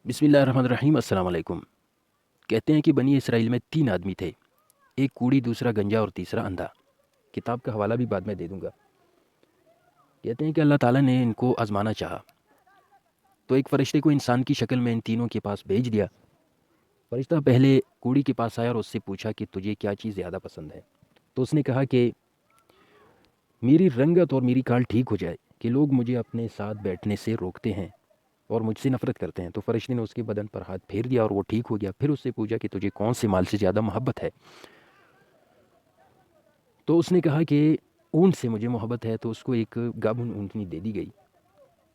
بسم اللہ الرحمن الرحیم۔ السلام علیکم۔ کہتے ہیں کہ بنی اسرائیل میں 3 آدمی تھے، ایک کوڑی، دوسرا گنجا اور تیسرا اندھا۔ کتاب کا حوالہ بھی بعد میں دے دوں گا۔ کہتے ہیں کہ اللہ تعالیٰ نے ان کو آزمانا چاہا تو ایک فرشتے کو انسان کی شکل میں ان تینوں کے پاس بھیج دیا۔ فرشتہ پہلے کوڑی کے پاس آیا اور اس سے پوچھا کہ تجھے کیا چیز زیادہ پسند ہے؟ تو اس نے کہا کہ میری رنگت اور میری کھال ٹھیک ہو جائے، کہ لوگ مجھے اپنے ساتھ بیٹھنے سے روکتے ہیں اور مجھ سے نفرت کرتے ہیں۔ تو فرشتے نے اس کے بدن پر ہاتھ پھیر دیا اور وہ ٹھیک ہو گیا۔ پھر اس سے پوچھا کہ تجھے کون سے مال سے زیادہ محبت ہے؟ تو اس نے کہا کہ اونٹ سے مجھے محبت ہے۔ تو اس کو ایک گابن اونٹنی دے دی گئی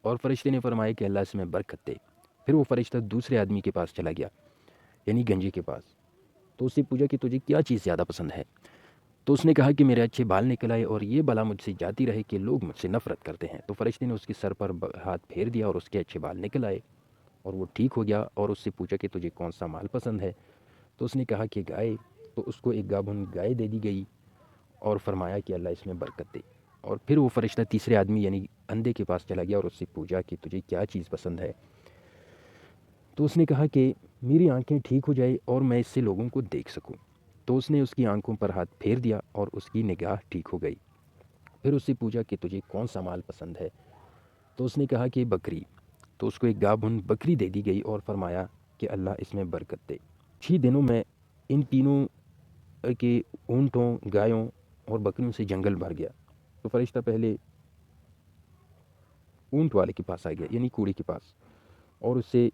اور فرشتے نے فرمایا کہ اللہ اس میں برکت دے۔ پھر وہ فرشتہ دوسرے آدمی کے پاس چلا گیا، یعنی گنجے کے پاس۔ تو اس سے پوچھا کہ تجھے کیا چیز زیادہ پسند ہے؟ تو اس نے کہا کہ میرے اچھے بال نکل آئے اور یہ بلا مجھ سے جاتی رہے کہ لوگ مجھ سے نفرت کرتے ہیں۔ تو فرشتے نے اس کے سر پر ہاتھ پھیر دیا اور اس کے اچھے بال نکل آئے اور وہ ٹھیک ہو گیا۔ اور اس سے پوچھا کہ تجھے کون سا مال پسند ہے؟ تو اس نے کہا کہ گائے۔ تو اس کو ایک گابن گائے دے دی گئی اور فرمایا کہ اللہ اس میں برکت دے۔ اور پھر وہ فرشتہ تیسرے آدمی یعنی اندھے کے پاس چلا گیا اور اس سے پوچھا کہ تجھے کیا چیز پسند ہے؟ تو اس نے کہا کہ میری آنکھیں ٹھیک ہو جائے اور میں اس سے لوگوں کو دیکھ سکوں۔ تو اس نے اس کی آنکھوں پر ہاتھ پھیر دیا اور اس کی نگاہ ٹھیک ہو گئی۔ پھر اس سے پوچھا کہ تجھے کون سا مال پسند ہے؟ تو اس نے کہا کہ بکری۔ تو اس کو ایک گابن بکری دے دی گئی اور فرمایا کہ اللہ اس میں برکت دے۔ 6 دنوں میں ان تینوں کے اونٹوں، گایوں اور بکریوں سے جنگل بھر گیا۔ تو فرشتہ پہلے اونٹ والے کے پاس آ گیا، یعنی کوڑی کے پاس، اور اس سے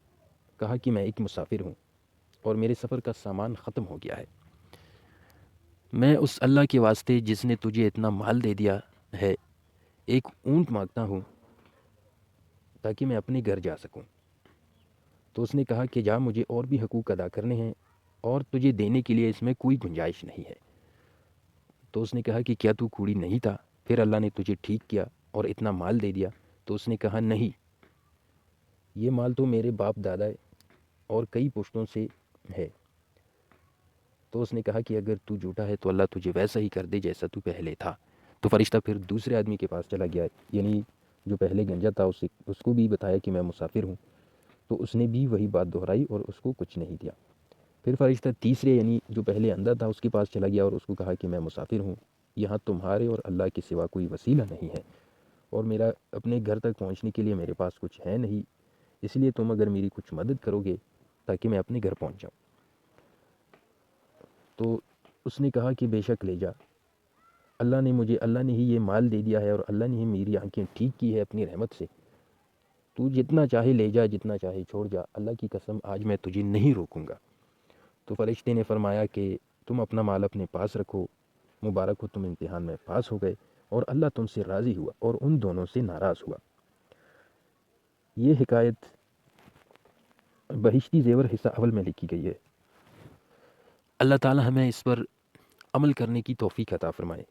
کہا کہ میں ایک مسافر ہوں اور میرے سفر کا سامان ختم ہو گیا ہے۔ میں اس اللہ کے واسطے جس نے تجھے اتنا مال دے دیا ہے ایک اونٹ مانگتا ہوں تاکہ میں اپنے گھر جا سکوں۔ تو اس نے کہا کہ جا، مجھے اور بھی حقوق ادا کرنے ہیں اور تجھے دینے کے لیے اس میں کوئی گنجائش نہیں ہے۔ تو اس نے کہا کہ کیا تو کوڑی نہیں تھا؟ پھر اللہ نے تجھے ٹھیک کیا اور اتنا مال دے دیا؟ تو اس نے کہا نہیں، یہ مال تو میرے باپ دادا اور کئی پشتوں سے ہے۔ تو اس نے کہا کہ اگر تو جھوٹا ہے تو اللہ تجھے ویسا ہی کر دے جیسا تو پہلے تھا۔ تو فرشتہ پھر دوسرے آدمی کے پاس چلا گیا، یعنی جو پہلے گنجا تھا، اس کو بھی بتایا کہ میں مسافر ہوں۔ تو اس نے بھی وہی بات دہرائی اور اس کو کچھ نہیں دیا۔ پھر فرشتہ تیسرے یعنی جو پہلے اندھا تھا اس کے پاس چلا گیا اور اس کو کہا کہ میں مسافر ہوں، یہاں تمہارے اور اللہ کے سوا کوئی وسیلہ نہیں ہے اور میرا اپنے گھر تک پہنچنے کے لیے میرے پاس کچھ ہے نہیں، اس لیے تم اگر میری کچھ مدد کرو گے تاکہ میں اپنے گھر پہنچ جاؤں۔ تو اس نے کہا کہ بے شک لے جا، اللہ نے ہی یہ مال دے دیا ہے اور اللہ نے ہی میری آنکھیں ٹھیک کی ہے اپنی رحمت سے۔ تو جتنا چاہے لے جا، جتنا چاہے چھوڑ جا، اللہ کی قسم آج میں تجھے نہیں روکوں گا۔ تو فرشتے نے فرمایا کہ تم اپنا مال اپنے پاس رکھو، مبارک ہو، تم امتحان میں پاس ہو گئے اور اللہ تم سے راضی ہوا اور ان دونوں سے ناراض ہوا۔ یہ حکایت بہشتی زیور حصہ اول میں لکھی گئی ہے۔ اللہ تعالی ہمیں اس پر عمل کرنے کی توفیق عطا فرمائے۔